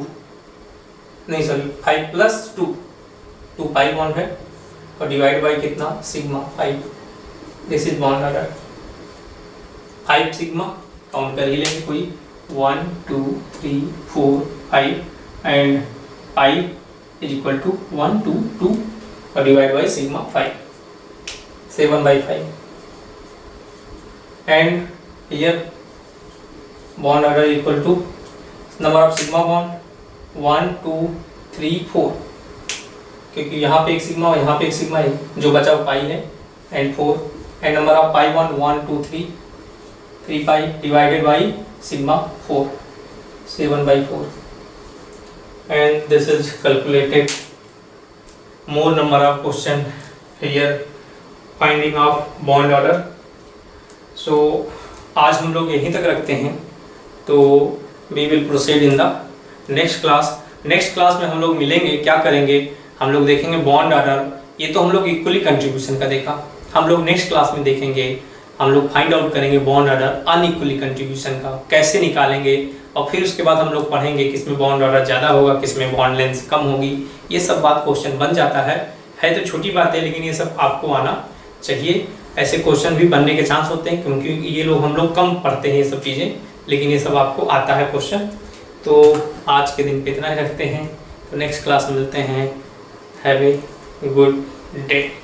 नहीं सॉरी 5 प्लस 2 पाई बॉन्ड है और डिवाइड बाई कितना sigma 5, this is bond order 5 sigma count कर ही लेंगे कोई 1 2 3 4 5 and pi is equal to 1 2 2 और divide by sigma 5 7/5 and here bond order equal to number of sigma bond 1 2 3 4, क्योंकि यहाँ पे एक सिग्मा और यहाँ पे एक सिग्मा है, जो बचा वो पाई है, and 4 and number of pi bond 1 2 3 pi divided by sigma 4 7/4 and this is calculated। more number of question here finding of bond order। so आज हम लोग यहीं तक रखते हैं, तो we will proceed in the next class। next class में हम लोग मिलेंगे, क्या करेंगे हम लोग देखेंगे बॉन्ड ऑर्डर। ये तो हम लोग इक्वली कंट्रीब्यूशन का देखा, हम लोग नेक्स्ट क्लास में देखेंगे, हम लोग फाइंड आउट करेंगे बॉन्ड ऑर्डर अनइक्वली कंट्रीब्यूशन का कैसे निकालेंगे, और फिर उसके बाद हम लोग पढ़ेंगे किसमें बॉन्ड ऑर्डर ज़्यादा होगा, किसमें बॉन्ड लेंथ कम होगी। ये सब बात क्वेश्चन बन जाता है तो छोटी बात है, लेकिन ये सब आपको आना चाहिए। ऐसे क्वेश्चन भी बनने के चांस होते हैं क्योंकि ये लोग हम लोग कम पढ़ते हैं ये सब चीज़ें, लेकिन ये सब आपको आता है क्वेश्चन। तो आज के दिन पे इतना ही रखते हैं, तो नेक्स्ट क्लास में मिलते हैं। Have a good day.